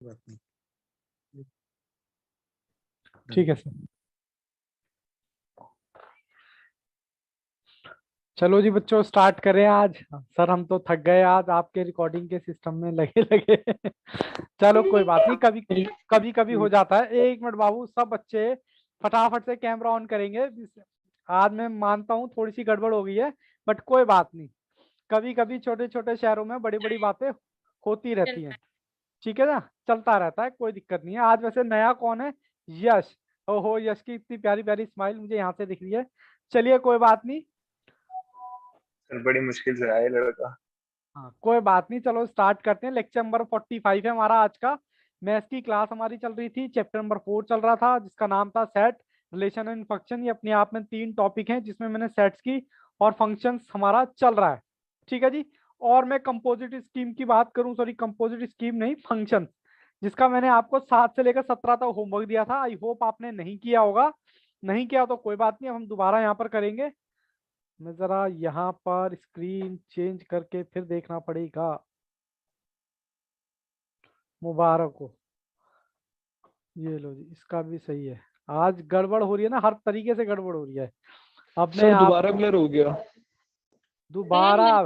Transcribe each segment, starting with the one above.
बात नहीं। ठीक है सर। चलो जी बच्चों स्टार्ट करें आज। सर हम तो थक गए आज आपके रिकॉर्डिंग के सिस्टम में लगे लगे। चलो कोई बात नहीं, कभी कभी कभी हो जाता है। 1 मिनट बाबू, सब बच्चे फटाफट से कैमरा ऑन करेंगे। आज मैं मानता हूँ थोड़ी सी गड़बड़ हो गई है, बट कोई बात नहीं। कभी कभी छोटे छोटे शहरों में बड़ी बड़ी बातें होती रहती हैं। ठीक है ना, चलता रहता है, कोई दिक्कत नहीं है। आज वैसे नया कौन है? यश। ओहो, यश की इतनी प्यारी प्यारी स्माइल मुझे यहाँ से दिख रही है। चलिए कोई बात नहीं। सर बड़ी मुश्किल से आया लड़का। हाँ कोई बात नहीं, चलो स्टार्ट करते हैं। लेक्चर नंबर 45 है हमारा आज का। मैथ्स की क्लास हमारी चल रही थी, चैप्टर नंबर 4 चल रहा था, जिसका नाम था सेट, रिलेशन एंड फंक्शन। ये अपने आप में 3 टॉपिक हैं, जिसमें मैंने सेट्स की और फंक्शंस हमारा चल रहा है। ठीक है जी। और मैं कंपोजिट स्कीम की बात करूं, सॉरी कंपोजिट स्कीम नहीं, फंक्शन, जिसका मैंने आपको 7 से लेकर 17 तक होमवर्क दिया था। आई होप आपने नहीं किया होगा। नहीं किया तो कोई बात नहीं, अब हम दोबारा यहाँ पर करेंगे। मैं जरा यहाँ पर स्क्रीन चेंज करके फिर देखना पड़ेगा। मुबारक हो। ये लो जी, इसका भी सही है। आज गड़बड़ हो रही है ना, हर तरीके से गड़बड़ हो रही है। अब मैं सर दोबारा ब्लर हो गया। दोबारा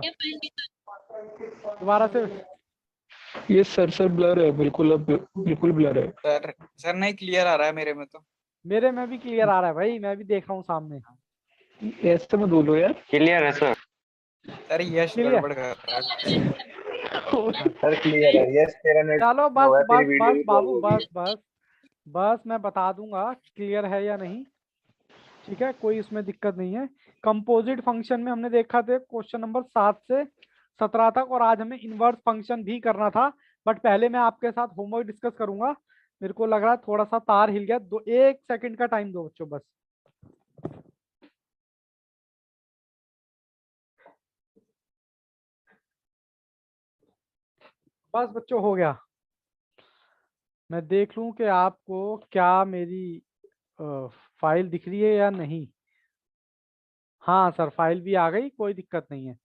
दोबारा से ये सर ब्लर है, बिल्कुल अब बिल्कुल ब्लर है। सर नहीं क्लियर आ रहा है मेरे में तो। मेरे में भी क्लियर आ रहा है भाई, मैं भी देख रहा हूँ सामने। ऐसे मत बोलो यार। क्लियर है सर। सर यश क्लियर। गड़बड़ कर रहा है। सर क्लियर है। यस तेरा नेट चलो स्लो बस है, तेरी बस वीडियो बस भी पॉज बाबू, हो गई बस है। बस बस मैं बता दूंगा क्लियर है या नहीं। ठीक है, कोई इसमें दिक्कत नहीं है। कंपोजिट फंक्शन में हमने देखा था क्वेश्चन नंबर 7 से 17 तक, और आज हमें इनवर्स फंक्शन भी करना था। बट पहले मैं आपके साथ होमवर्क डिस्कस करूंगा। मेरे को लग रहा है थोड़ा सा तार हिल गया, 1 सेकंड का टाइम दो बच्चों बस। बस बच्चों हो गया। मैं देख लूं कि आपको क्या मेरी फाइल दिख रही है या नहीं। हाँ सर, फाइल भी आ गई, कोई दिक्कत नहीं है।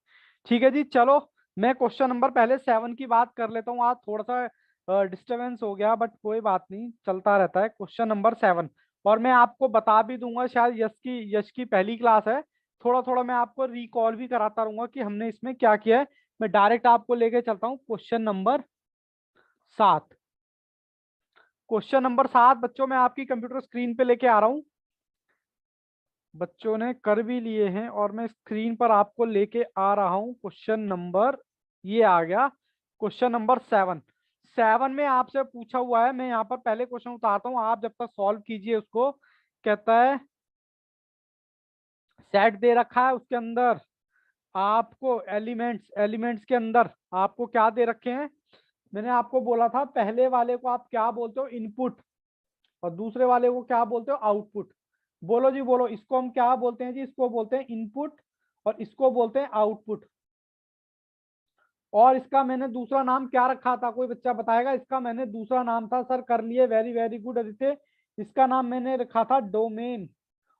ठीक है जी, चलो मैं क्वेश्चन नंबर पहले 7 की बात कर लेता हूँ। आज थोड़ा सा डिस्टरबेंस हो गया, बट कोई बात नहीं, चलता रहता है। क्वेश्चन नंबर 7, और मैं आपको बता भी दूंगा, शायद यश की पहली क्लास है। थोड़ा थोड़ा मैं आपको रिकॉल भी कराता रहूंगा कि हमने इसमें क्या किया है। मैं डायरेक्ट आपको लेके चलता हूँ क्वेश्चन नंबर 7। क्वेश्चन नंबर 7 बच्चों मैं आपकी कंप्यूटर स्क्रीन पे लेके आ रहा हूँ। बच्चों ने कर भी लिए हैं, और मैं स्क्रीन पर आपको लेके आ रहा हूँ। क्वेश्चन नंबर ये आ गया, क्वेश्चन नंबर 7 में आपसे पूछा हुआ है। मैं यहाँ पर पहले क्वेश्चन उतारता हूँ, आप जब तक सॉल्व कीजिए उसको। कहता है सेट दे रखा है, उसके अंदर आपको एलिमेंट्स के अंदर आपको क्या दे रखे हैं। मैंने आपको बोला था पहले वाले को आप क्या बोलते हो, इनपुट, और दूसरे वाले को क्या बोलते हो, आउटपुट। बोलो जी बोलो, इसको हम क्या बोलते हैं जी? इसको बोलते हैं इनपुट, और इसको बोलते हैं आउटपुट। और इसका मैंने दूसरा नाम क्या रखा था, कोई बच्चा बताएगा? इसका मैंने दूसरा नाम था, सर कर लिए, वेरी वेरी गुड आदित्य। इसका नाम मैंने रखा था डोमेन,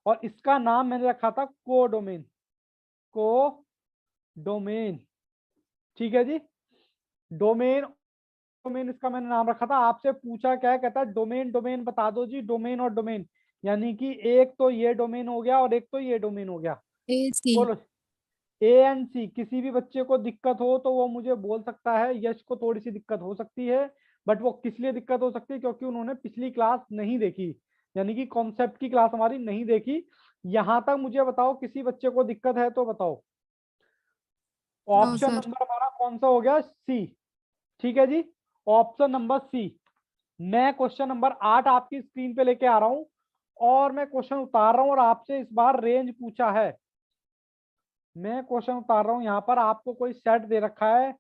और इसका नाम मैंने रखा था कोडोमेन। कोडोमेन, ठीक है जी। डोमेन डोमेन इसका मैंने नाम रखा था। आपसे पूछा क्या है, कहता है डोमेन डोमेन बता दो जी। डोमेन और डोमेन, यानी कि एक तो ये डोमेन हो गया और एक तो ये डोमेन हो गया। बोलो ए एंड सी। किसी भी बच्चे को दिक्कत हो तो वो मुझे बोल सकता है। यश को थोड़ी सी दिक्कत हो सकती है, बट वो किस लिए दिक्कत हो सकती है? क्योंकि उन्होंने पिछली क्लास नहीं देखी, यानी कि कॉन्सेप्ट की क्लास हमारी नहीं देखी। यहां तक मुझे बताओ, किसी बच्चे को दिक्कत है तो बताओ। ऑप्शन नंबर हमारा कौन सा हो गया? सी। ठीक है जी, ऑप्शन नंबर सी। मैं क्वेश्चन नंबर 8 आपकी स्क्रीन पे लेके आ रहा हूं, और मैं क्वेश्चन उतार रहा हूं, और आपसे इस बार रेंज पूछा है। मैं क्वेश्चन उतार रहा हूं, यहाँ पर आपको कोई सेट दे रखा है।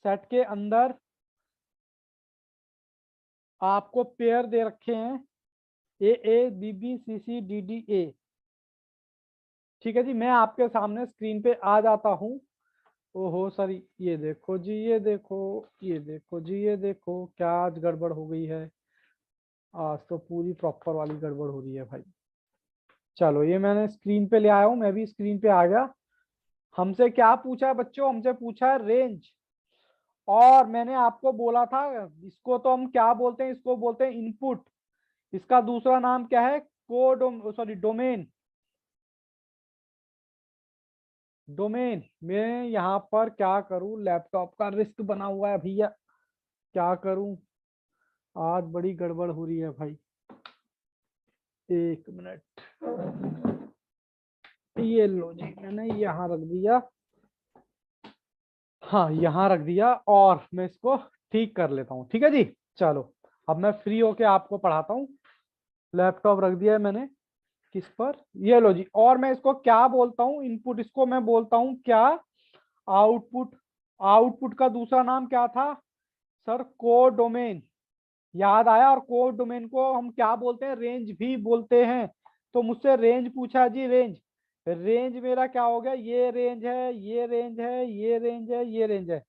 सेट के अंदर आपको पेयर दे रखे हैं, A B B C C D D A. ठीक है जी, मैं आपके सामने स्क्रीन पे आ जाता हूँ। ओहो सर, ये देखो जी, ये देखो, ये देखो जी, ये देखो, क्या आज गड़बड़ हो गई है। आज तो पूरी प्रॉपर वाली गड़बड़ हो रही है भाई। चलो ये मैंने स्क्रीन पे ले आया हूँ, मैं भी स्क्रीन पे आ गया। हमसे क्या पूछा है बच्चों? हमसे पूछा है रेंज, और मैंने आपको बोला था इसको तो हम क्या बोलते हैं, इसको बोलते हैं इनपुट। इसका दूसरा नाम क्या है, डोमेन। डोमेन। मैं यहाँ पर क्या करूं, लैपटॉप का रिस्क बना हुआ है भैया, क्या करूं, आज बड़ी गड़बड़ हो रही है भाई। एक मिनट, ये लो जी, मैंने यहाँ रख दिया, हाँ यहाँ रख दिया, और मैं इसको ठीक कर लेता हूँ। ठीक है जी, चलो अब मैं फ्री होके आपको पढ़ाता हूँ। लैपटॉप रख दिया है मैंने किस पर, ये लो जी। और मैं इसको क्या बोलता हूँ, इनपुट इसको मैं बोलता हूँ क्या, आउटपुट। आउटपुट का दूसरा नाम क्या था सर, कोडोमेन। याद आया। और कोडोमेन को हम क्या बोलते हैं, रेंज भी बोलते हैं। तो मुझसे रेंज पूछा जी, रेंज। रेंज मेरा क्या हो गया, ये रेंज है, ये रेंज है, ये रेंज है, ये रेंज है।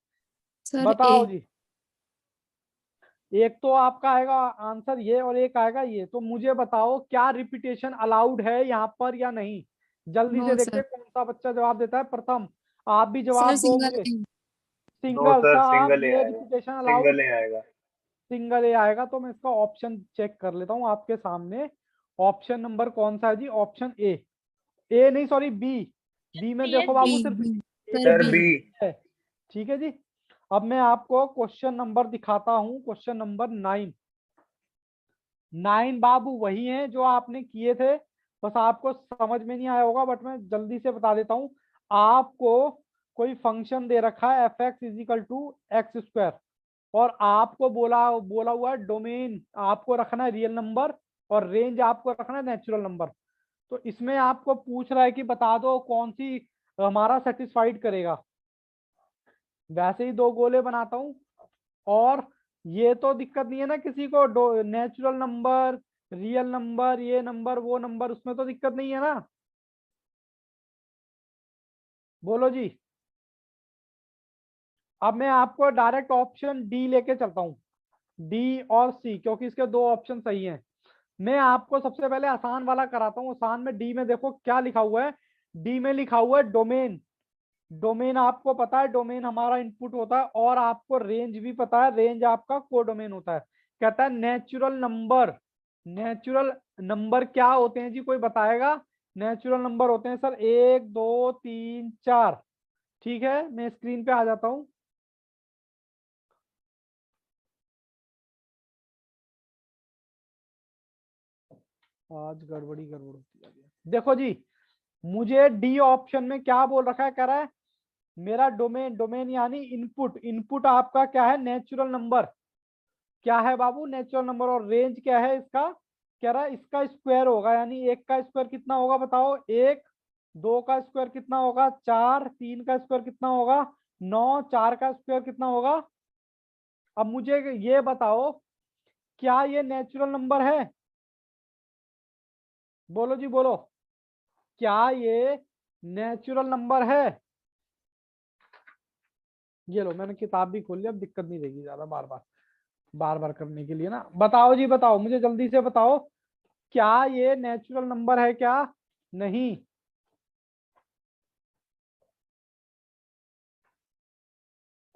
सर बताओ ए। जी, एक तो आपका आएगा आंसर ये और एक आएगा ये। तो मुझे बताओ क्या रिपीटेशन अलाउड है यहाँ पर या नहीं। जल्दी से नो देखते सर। हैं कौन सा बच्चा जवाब देता है प्रथम। आप भी सर जवाब दो सिंगल मुझे। ए। नो सिंगल सर, साहब, सिंगल ए ये आएगा। Repetition allowed. सिंगल ए आएगा। सिंगल ए आएगा, तो मैं इसका ऑप्शन चेक कर लेता हूँ आपके सामने। ऑप्शन नंबर कौन सा है जी, ऑप्शन ए। ए नहीं, सॉरी बी। बी में देखो बाबू बी सिर्फ B sir sir B. B. है। ठीक है जी। अब मैं आपको क्वेश्चन नंबर दिखाता हूँ, क्वेश्चन नंबर 9। 9 बाबू वही है जो आपने किए थे, बस आपको समझ में नहीं आया होगा, बट मैं जल्दी से बता देता हूँ। आपको कोई फंक्शन दे रखा है f x is equal to x square, और आपको बोला बोला हुआ है डोमेन आपको रखना है रियल नंबर, और रेंज आपको रखना है नेचुरल नंबर। तो इसमें आपको पूछ रहा है कि बता दो कौन सी हमारा सेटिस्फाइड करेगा। वैसे ही दो गोले बनाता हूँ, और ये तो दिक्कत नहीं है ना किसी को, नेचुरल नंबर, रियल नंबर, ये नंबर वो नंबर, उसमें तो दिक्कत नहीं है ना। बोलो जी। अब मैं आपको डायरेक्ट ऑप्शन डी लेके चलता हूँ, डी और सी, क्योंकि इसके दो ऑप्शन सही हैं। मैं आपको सबसे पहले आसान वाला कराता हूँ। आसान में डी में देखो क्या लिखा हुआ है, डी में लिखा हुआ है डोमेन। डोमेन आपको पता है, डोमेन हमारा इनपुट होता है, और आपको रेंज भी पता है, रेंज आपका कोडोमेन होता है। कहता है नेचुरल नंबर। नेचुरल नंबर क्या होते हैं जी, कोई बताएगा। नेचुरल नंबर होते हैं सर 1 2 3 4। ठीक है, मैं स्क्रीन पे आ जाता हूँ। आज गड़बड़ी गड़बड़ होती जा रही है। देखो जी, मुझे डी ऑप्शन में क्या बोल रखा है, कह रहा है मेरा डोमेन, डोमेन यानी इनपुट, इनपुट आपका क्या है, नेचुरल नंबर। क्या है बाबू, नेचुरल नंबर। और रेंज क्या है इसका, कह रहा है इसका स्क्वायर होगा, यानी एक का स्क्वायर कितना होगा बताओ, एक। दो का स्क्वायर कितना होगा, चार। तीन का स्क्वायर कितना होगा, 9। चार का स्क्वायर कितना होगा। अब मुझे ये बताओ, क्या ये नेचुरल नंबर है। बोलो जी बोलो, क्या ये नेचुरल नंबर है। ये लो, मैंने किताब भी खोल ली, अब दिक्कत नहीं रहेगी ज्यादा बार बार करने के लिए ना। बताओ जी बताओ, मुझे जल्दी से बताओ, क्या ये नेचुरल नंबर है क्या नहीं।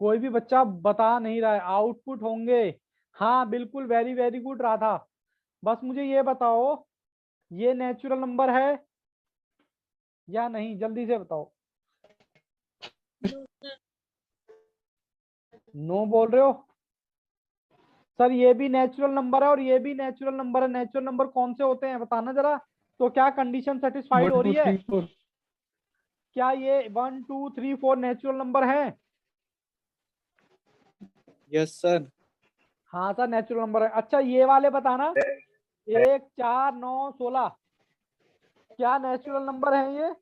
कोई भी बच्चा बता नहीं रहा है, आउटपुट होंगे। हाँ बिल्कुल, वेरी वेरी गुड राधा। बस मुझे ये बताओ, ये नेचुरल नंबर है या नहीं, जल्दी से बताओ। नो बोल रहे हो सर, ये भी नेचुरल नंबर है और ये भी नेचुरल नंबर है। नेचुरल नंबर कौन से होते हैं बताना जरा। तो क्या कंडीशन सेटिस्फाइड हो 1 रही 2 है, 3 4। क्या ये 1 2 3 4 नेचुरल नंबर है। Yes sir. हाँ सर नेचुरल नंबर है। अच्छा ये वाले बताना, 1 4 9 16, क्या नेचुरल नंबर है ये।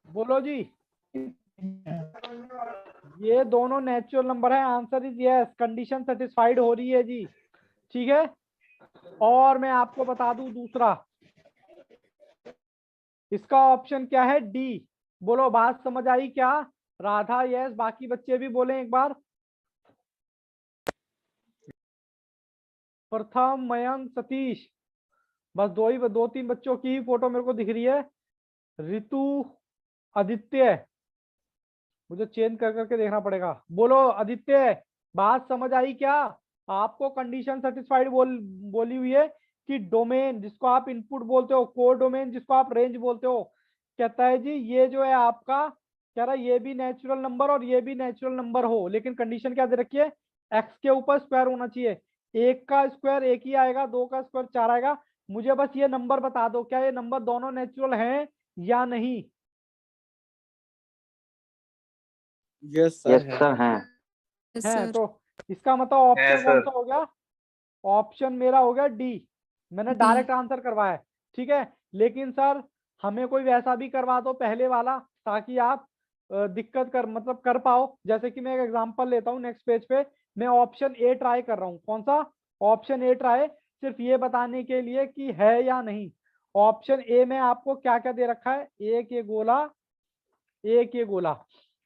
बोलो जी। ये दोनों नेचुरल नंबर है, answer is yes, condition satisfied हो रही है जी। ठीक है, और मैं आपको बता दूं दूसरा, इसका ऑप्शन क्या है, डी। बोलो बात समझ आई क्या। राधा यस, बाकी बच्चे भी बोले एक बार। प्रथम, मयंक, सतीश, बस दो तीन बच्चों की ही फोटो मेरे को दिख रही है। रितु, आदित्य, मुझे चेंज कर करके देखना पड़ेगा। बोलो आदित्य, बात समझ आई क्या? आपको कंडीशन सेटिस्फाइड बोली हुई है कि डोमेन जिसको आप इनपुट बोलते हो, कोड डोमेन जिसको आप रेंज बोलते हो, कहता है जी ये जो है आपका, कह रहा है ये भी नेचुरल नंबर और ये भी नेचुरल नंबर हो, लेकिन कंडीशन क्या दे रखी है? एक्स के ऊपर स्क्वायर होना चाहिए। एक का स्क्वायर एक ही आएगा, दो का स्क्वायर चार आएगा। मुझे बस ये नंबर बता दो, क्या ये नंबर दोनों नेचुरल हैं या नहीं? यस यस सर है। सर हैं। है तो इसका मतलब है ऑप्शन कौन सर। सा हो गया? ऑप्शन मेरा हो गया डी। मैंने डायरेक्ट आंसर करवाया है, ठीक है। लेकिन सर हमें कोई वैसा भी करवा दो पहले वाला, ताकि आप दिक्कत कर मतलब कर पाओ। जैसे कि मैं एक एग्जांपल लेता हूँ नेक्स्ट पेज पे। मैं ऑप्शन ए ट्राई कर रहा हूँ। कौन सा? ऑप्शन ए ट्राई, सिर्फ ये बताने के लिए कि है या नहीं। ऑप्शन ए में आपको क्या क्या दे रखा है? एक ये गोला, एक ये गोला।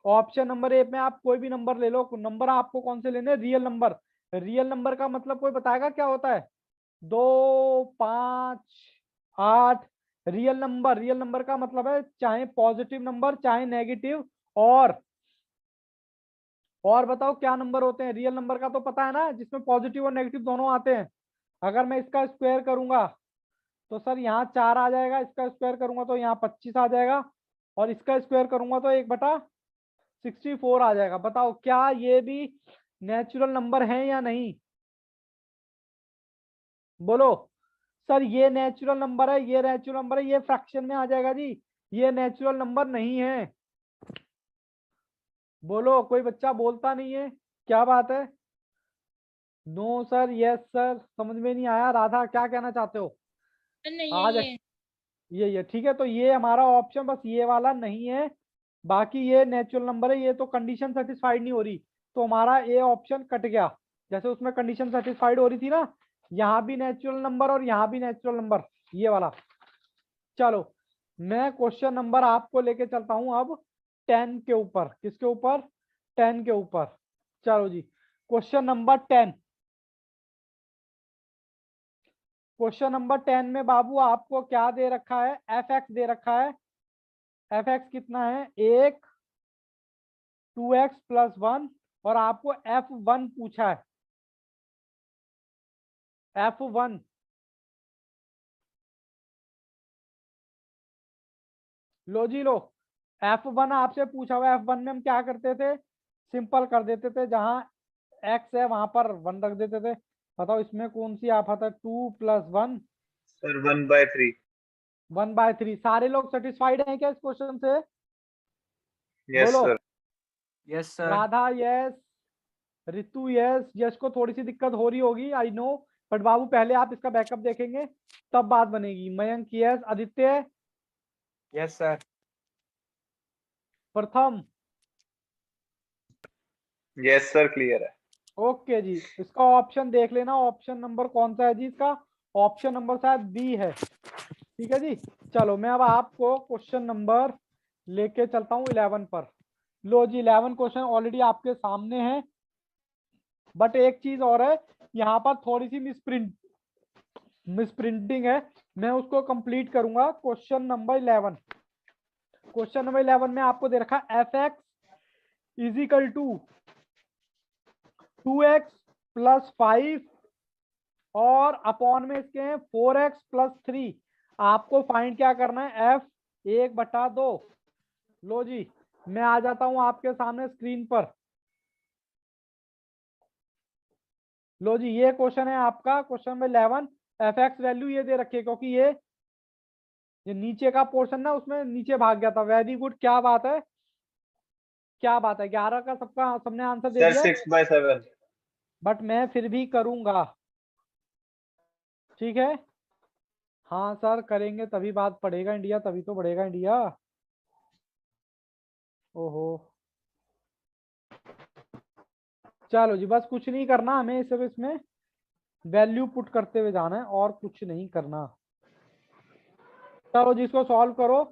ऑप्शन नंबर ए में आप कोई भी नंबर ले लो। नंबर आपको कौन से लेने? Real number. रियल नंबर का मतलब कोई बताएगा क्या होता है? 2, 5, 8। रियल नंबर, रियल नंबर का मतलब है चाहे पॉजिटिव नंबर चाहे नेगेटिव। और बताओ क्या नंबर होते हैं? रियल नंबर का तो पता है ना, जिसमें पॉजिटिव और नेगेटिव दोनों आते हैं। अगर मैं इसका स्क्वायर करूंगा तो सर यहाँ 4 आ जाएगा, इसका स्क्वायर करूंगा तो यहाँ 25 आ जाएगा, और इसका स्क्वायर करूंगा तो 1/64 आ जाएगा। बताओ क्या ये भी नेचुरल नंबर है या नहीं? बोलो। सर ये नेचुरल नंबर है, ये नेचुरल नंबर है, ये फ्रैक्शन में आ जाएगा जी, ये नेचुरल नंबर नहीं है। बोलो, कोई बच्चा बोलता नहीं है, क्या बात है? नो सर, यस सर, समझ में नहीं आया। राधा क्या कहना चाहते हो? नहीं आज है ये ठीक है, तो ये हमारा ऑप्शन बस ये वाला नहीं है। बाकी ये नेचुरल नंबर है, ये तो कंडीशन सेटिस्फाइड नहीं हो रही, तो हमारा ए ऑप्शन कट गया। जैसे उसमें कंडीशन सेटिस्फाइड हो रही थी ना, यहाँ भी नेचुरल नंबर और यहाँ भी नेचुरल नंबर, ये वाला। चलो मैं क्वेश्चन नंबर आपको लेके चलता हूं अब 10 के ऊपर। किसके ऊपर? 10 के ऊपर। चलो जी, क्वेश्चन नंबर 10। क्वेश्चन नंबर 10 में बाबू आपको क्या दे रखा है? एफ एक्स दे रखा है। एफ एक्स कितना है? 1, 2x+1, और आपको F1 पूछा है। F1 लो जी लो, F1 आपसे पूछा हुआ है। F1 में हम क्या करते थे? सिंपल कर देते थे, जहां x है वहां पर 1 रख देते थे। बताओ इसमें कौन सी आफत है? 2 + 1, सर 1/3। 1/3। सारे लोग सेटिस्फाइड हैं क्या इस क्वेश्चन से? यस बोलो। Sir. Yes sir. Radha yes, Ritu yes. Yash को थोड़ी सी दिक्कत हो रही होगी, आई नो, बट बाबू पहले आप इसका बैकअप देखेंगे तब बात बनेगी। Mayank yes, Aditya, yes sir. प्रथम, यस सर, क्लियर है। ओके जी। इसका ऑप्शन देख लेना, ऑप्शन नंबर कौन सा है जी इसका? ऑप्शन नंबर शायद बी है। ठीक है जी। चलो मैं अब आपको क्वेश्चन नंबर लेके चलता हूँ 11 पर। लो जी, 11 क्वेश्चन ऑलरेडी आपके सामने है, बट एक चीज और है, यहाँ पर थोड़ी सी मिसप्रिंटिंग है, मैं उसको कंप्लीट करूंगा। Question number 11। क्वेश्चन नंबर 11 में आपको दे रखा एफ एक्स = 2x+5 और अपॉन में इसके हैं 4x+3। आपको फाइंड क्या करना है? F1/2। लो जी, मैं आ जाता हूं आपके सामने स्क्रीन पर। लो जी, ये क्वेश्चन है आपका, question number 11। F x value ये दे रखी है, क्योंकि ये नीचे का पोर्शन ना उसमें नीचे भाग गया था। वेरी गुड, क्या बात है, क्या बात है। 11 का सबने आंसर दे सर दिया, 6/7। बट मैं फिर भी करूंगा, ठीक है। हाँ सर, करेंगे तभी बात पढ़ेगा इंडिया, तभी तो बढ़ेगा इंडिया। ओहो, चलो जी, बस कुछ नहीं करना हमें, सिर्फ इसमें वैल्यू पुट करते हुए जाना है और कुछ नहीं करना। चलो जी, इसको सॉल्व करो।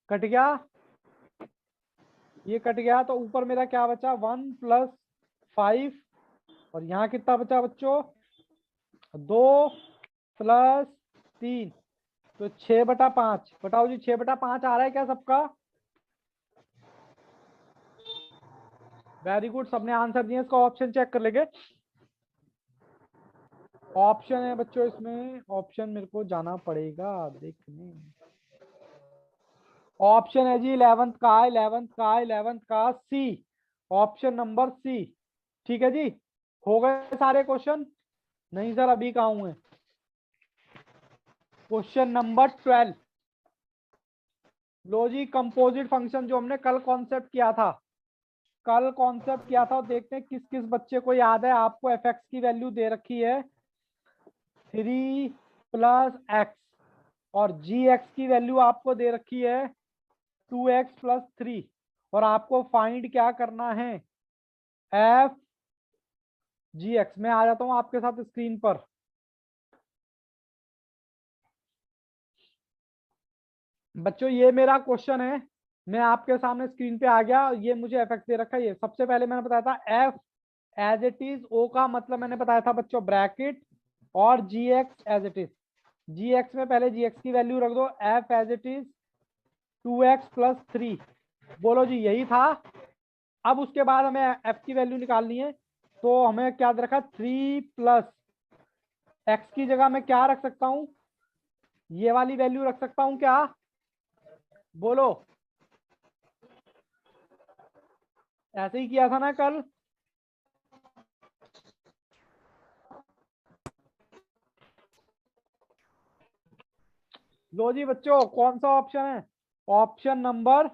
कट गया, ये कट गया, तो ऊपर मेरा क्या बचा? 1 + 5, और यहाँ कितना बचा बच्चों? 2 + 3, तो 6/5। बताओ जी, 6/5 आ रहा है क्या सबका? वेरी गुड, सबने आंसर दिए। इसका ऑप्शन चेक कर लेंगे। ऑप्शन है बच्चों इसमें, ऑप्शन मेरे को जाना पड़ेगा देखने। ऑप्शन है जी 11th का, 11th का, 11th का सी, ऑप्शन नंबर सी। ठीक है जी, हो गए सारे क्वेश्चन? नहीं सर, अभी कहाँ हुए। Question number 12। लो जी, कंपोजिट फंक्शन जो हमने कल कॉन्सेप्ट किया था, देखते हैं किस किस बच्चे को याद है। आपको एफ एक्स की वैल्यू दे रखी है 3 + x, और जी एक्स की वैल्यू आपको दे रखी है 2x + 3, और आपको फाइंड क्या करना है, एफ जी एक्स। में आ जाता हूं आपके साथ स्क्रीन पर। बच्चों ये मेरा क्वेश्चन है, मैं आपके सामने स्क्रीन पे आ गया। ये मुझे एफ एक्स दे रखा है। ये सबसे पहले मैंने बताया था एफ एज इट इज, ओ का मतलब मैंने बताया था बच्चों ब्रैकेट, और G X as it is. Ji X में पहले जी एक्स की वैल्यू रख दो, F as it is 2x + 3। बोलो जी, यही था। अब उसके बाद हमें एफ की वैल्यू निकालनी है, तो हमें क्या दे रखा, 3 + x की जगह मैं क्या रख सकता हूं, ये वाली वैल्यू रख सकता हूं क्या, बोलो। ऐसे ही किया था ना कल। लो जी बच्चों, कौन सा ऑप्शन है, ऑप्शन नंबर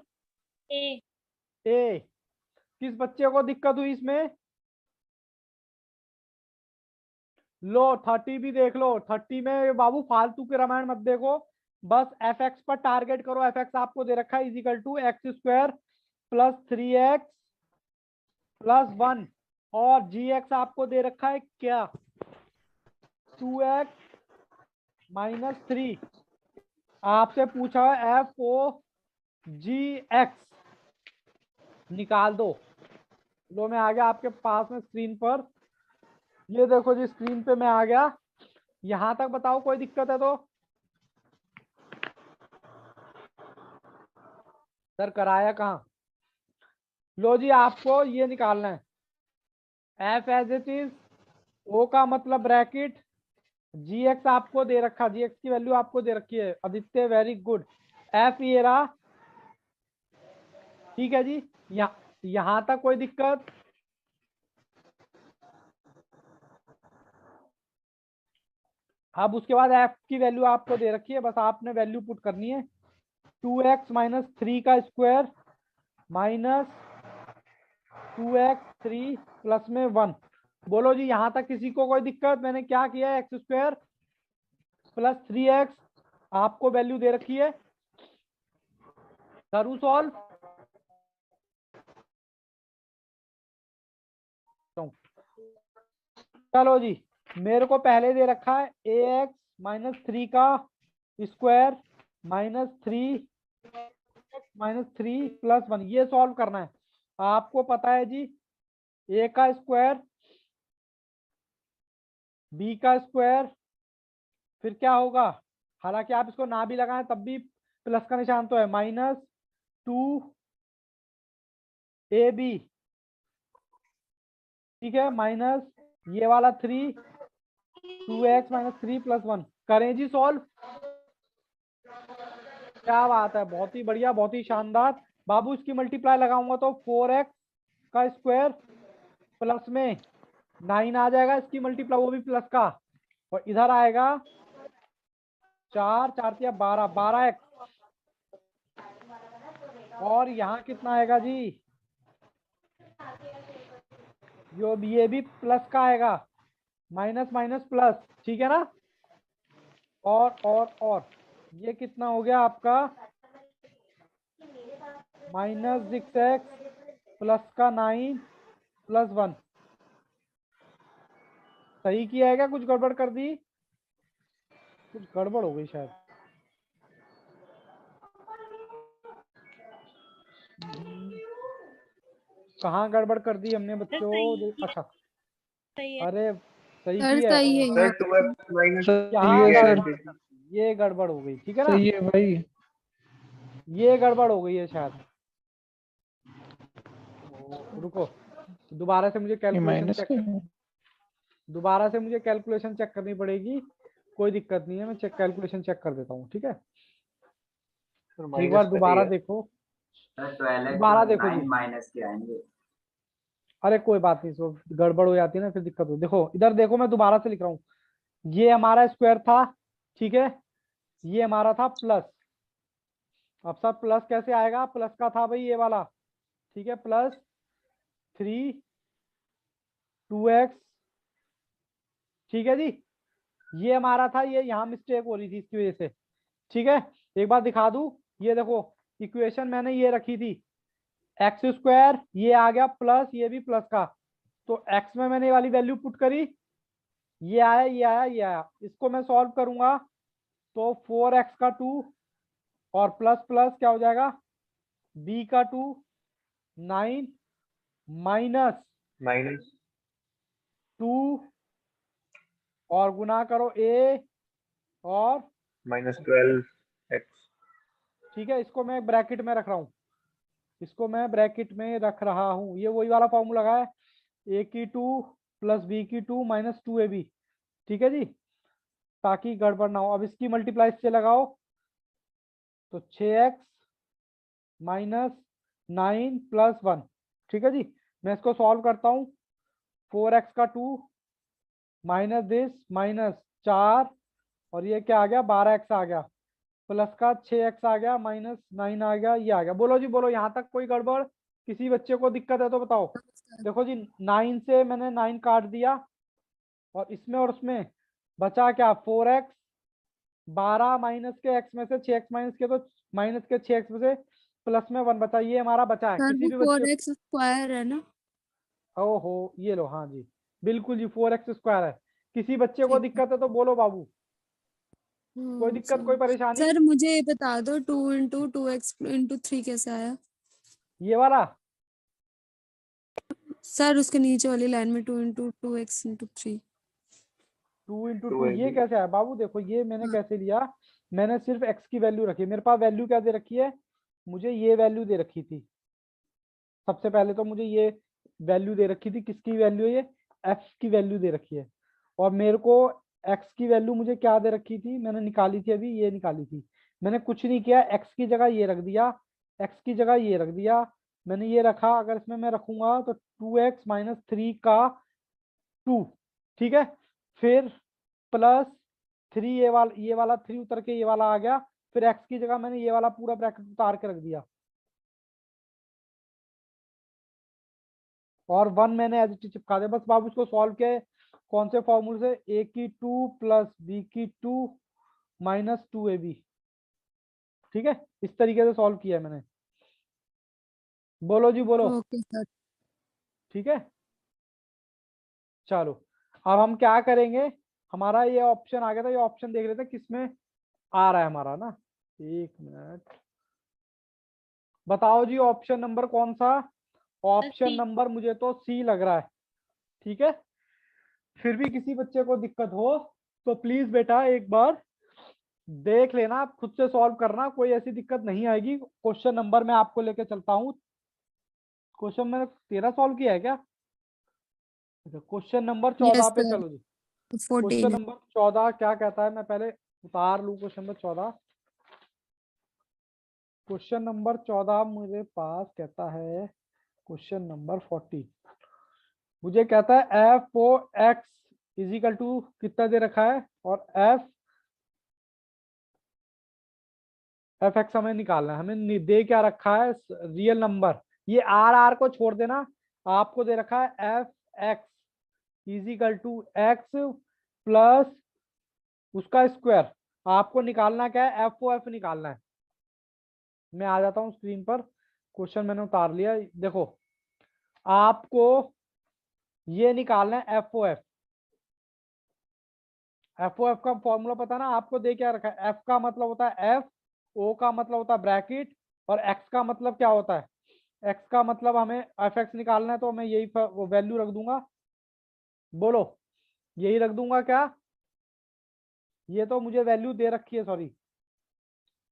ए। ए। किस बच्चे को दिक्कत हुई इसमें, लो 30 भी देख लो। 30 में बाबू फालतू के रामायण मत देखो, बस एफ एक्स पर टारगेट करो। एफ एक्स आपको दे रखा है = x² + 3x + 1, और जी एक्स आपको दे रखा है क्या, 2x - 3। आपसे पूछा है एफ ओ जी एक्स निकाल दो। लो मैं आ गया आपके पास में स्क्रीन पर। ये देखो जी, स्क्रीन पे मैं आ गया। यहां तक बताओ कोई दिक्कत है तो। सर कराया कहाँ। लो जी, आपको ये निकालना है, एफ एज इट इज, ओ का मतलब ब्रैकेट, जी एक्स आपको दे रखा, जी एक्स की वैल्यू आपको दे रखी है आदित्य, वेरी गुड। एफ ये रहा, ठीक है जी। यहां तक कोई दिक्कत। अब उसके बाद एफ की वैल्यू आपको दे रखी है, बस आपने वैल्यू पुट करनी है, 2x - 3 का स्क्वायर माइनस 2x 3 प्लस में 1। बोलो जी, यहां तक किसी को कोई दिक्कत। मैंने क्या किया है, x² + 3x आपको वैल्यू दे रखी है, करूं सॉल्व। चलो जी, मेरे को पहले दे रखा है ax - 3 का स्क्वायर माइनस 3 + 1, ये सॉल्व करना है। आपको पता है जी, a का स्क्वायर, b का स्क्वायर, फिर क्या होगा, हालांकि आप इसको ना भी लगाएं तब भी प्लस का निशान तो है, -2ab, ठीक है, माइनस ये वाला 3, 2x - 3 + 1। करें जी सॉल्व। क्या बात है, बहुत ही बढ़िया, बहुत ही शानदार। बाबू इसकी मल्टीप्लाई लगाऊंगा तो 4x का स्क्वायर प्लस में 9 आ जाएगा, इसकी मल्टीप्लाई वो भी प्लस का, और इधर आएगा 4 4 × 12, 12x, और यहाँ कितना आएगा जी, ये भी प्लस का आएगा, माइनस माइनस प्लस, ठीक है ना। और ये कितना हो गया आपका, -6x प्लस का 9 + 1। सही किया है क्या, कुछ गड़बड़ कर दी, कुछ गड़बड़ हो गई शायद। कहाँ गड़बड़ कर दी हमने बच्चों, अच्छा, सही है। अरे सही सर की है, सही है सर 2x - सही यहाँ है सर, गड़बड़, ये गड़बड़ हो गई, ठीक है ना, सही है भाई। ये गड़बड़ हो गई है शायद। रुको, दोबारा से मुझे ये कैलकुलेशन माइनस चेक का है। दोबारा से मुझे कैलकुलेशन चेक करनी पड़ेगी, कोई दिक्कत नहीं है, मैं कैलकुलेशन चेक कर देता हूँ, ठीक है। सर एक माइनस बार का ही दोबारा है। देखो, सर 12x दोबारा देखो जी। 9 माइनस के आएंगे। अरे कोई बात नहीं, सो गड़बड़ हो जाती है ना, फिर दिक्कत हो। देखो इधर देखो, मैं दोबारा से लिख रहा हूँ, ये हमारा स्क्वायर था, ठीक है, ये हमारा था प्लस। अब सर प्लस कैसे आएगा, प्लस का था भाई ये वाला, ठीक है, प्लस 3 2x, ठीक है जी। ये हमारा था, ये यहाँ मिस्टेक हो रही थी इसकी वजह से, ठीक है। एक बार दिखा दूं, ये देखो इक्वेशन मैंने ये रखी थी, एक्स स्क्वायर, ये आ गया प्लस, ये भी प्लस का, तो एक्स में मैंने ये वाली वैल्यू पुट करी, ये आया ये आया ये आया, इसको मैं सॉल्व करूंगा तो 4x का 2 और प्लस प्लस क्या हो जाएगा, b का 2 9 माइनस माइनस 2 और गुना करो a और, -12x। ठीक है, इसको मैं ब्रैकेट में रख रहा हूँ, इसको मैं ब्रैकेट में रख रहा हूँ, ये वही वाला फॉर्मूला है, a की 2 प्लस b की 2 माइनस 2ab, ठीक है जी, ताकि गड़बड़ ना हो। अब इसकी मल्टीप्लाई से लगाओ तो 6x माइनस 9 प्लस 1, ठीक है जी। मैं इसको सॉल्व करता हूँ, 4x का 2 माइनस दिस माइनस 4 और ये क्या आ गया 12x आ गया, प्लस का 6x आ गया माइनस 9 आ गया, ये आ गया। बोलो जी बोलो, यहाँ तक कोई गड़बड़, किसी बच्चे को दिक्कत है तो बताओ। देखो जी 9 से मैंने 9 काट दिया और इसमें और उसमें बचा क्या 4x, 12 माइनस के x में से 6x माइनस के, तो माइनस के 6x में से प्लस में 1 बचा, ये हमारा बचा है। सर किसी वो भी बच्चे, 4x स्क्वायर है ना? ओहो ये लो, हाँ जी बिल्कुल जी 4x स्क्वायर है। किसी बच्चे को ठीक है। दिक्कत है तो बोलो बाबू, कोई दिक्कत कोई परेशानी। सर मुझे ये बता दो 2 इंटू 2x इंटू 3 कैसे आया? ये वाला सर उसके नीचे वाली लाइन में 2 into 2x into 3। 2 into 2 2ab। ये कैसे है बाबू, देखो ये मैंने हाँ। कैसे लिया, मैंने सिर्फ x की वैल्यू रखी है, मेरे पास वैल्यू क्या दे रखी है, मुझे ये वैल्यू दे रखी थी। सबसे पहले तो मुझे ये वैल्यू दे रखी थी, किसकी वैल्यू है, ये f की वैल्यू दे रखी है, और मेरे को x की वैल्यू मुझे क्या दे रखी थी, मैंने निकाली थी अभी, ये निकाली थी। मैंने कुछ नहीं किया, x की जगह ये रख दिया, x की जगह ये रख दिया, मैंने ये रखा, अगर इसमें मैं रखूंगा तो 2x माइनस 3 का 2, ठीक है, फिर प्लस 3 ये वाला 3 उतर के ये वाला आ गया, फिर x की जगह मैंने ये वाला पूरा ब्रैकेट उतार के रख दिया, और 1 मैंने एज इट इज चिपका दिया। बस बाबू इसको सॉल्व किया है, कौन से फॉर्मूले से, a की 2 प्लस b की 2 माइनस 2ab, ठीक है, इस तरीके से सॉल्व किया है मैंने। बोलो जी बोलो, ओके सर। ठीक है। चलो अब हम क्या करेंगे, हमारा ये ऑप्शन आ गया था, ये ऑप्शन देख लेते हैं किसमें आ रहा है हमारा ना, एक मिनट, बताओ जी ऑप्शन नंबर कौन सा, ऑप्शन C। नंबर मुझे तो सी लग रहा है, ठीक है। फिर भी किसी बच्चे को दिक्कत हो तो प्लीज बेटा एक बार देख लेना, आप खुद से सॉल्व करना, कोई ऐसी दिक्कत नहीं आएगी। क्वेश्चन नंबर मैं आपको लेके चलता हूँ, क्वेश्चन मैंने 13 सॉल्व किया है क्या, क्वेश्चन नंबर 14 यस पे सर। चलो जी। 14 क्वेश्चन है। नंबर 14 क्या कहता है, मैं पहले उतार लूं क्वेश्चन नंबर 14। क्वेश्चन नंबर 14 मेरे पास कहता है, क्वेश्चन नंबर 40 मुझे कहता है f o x is equal to कितना दे रखा है, और एफ एक्स हमें निकालना है, हमें दे क्या रखा है, रियल नंबर, ये आर आर को छोड़ देना, आपको दे रखा है f x is equal to x plus उसका स्क्वायर, आपको निकालना क्या है, एफ ओ एफ निकालना है। मैं आ जाता हूँ स्क्रीन पर, क्वेश्चन मैंने उतार लिया, देखो आपको ये निकालना है f o f, f o f का फॉर्मूला पता ना आपको, दे क्या रखा है, एफ का मतलब होता है एफ, ओ का मतलब होता है ब्रैकेट, और एक्स का मतलब क्या होता है, एक्स का मतलब हमें एफ एक्स निकालना है, तो मैं यही वैल्यू रख दूंगा, बोलो यही रख दूंगा क्या, ये तो मुझे वैल्यू दे रखी है, सॉरी,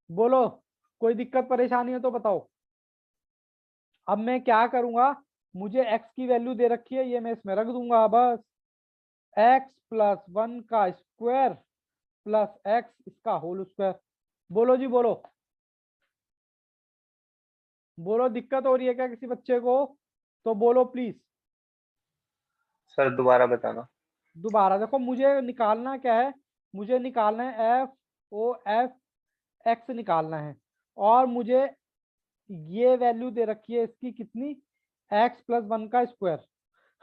बोलो कोई दिक्कत परेशानी है तो बताओ। अब मैं क्या करूंगा, मुझे x की वैल्यू दे रखी है, ये मैं इसमें रख दूंगा बस। x प्लस 1 का स्क्वायर प्लस x इसका होल स्क्वायर। बोलो जी बोलो, बोलो दिक्कत हो रही है क्या किसी बच्चे को? तो बोलो प्लीज। सर दोबारा बताना। दोबारा देखो, मुझे निकालना क्या है, मुझे निकालना है एफ ओ एफ एक्स निकालना है, और मुझे ये वैल्यू दे रखी है इसकी कितनी, x प्लस 1 का स्क्वायर।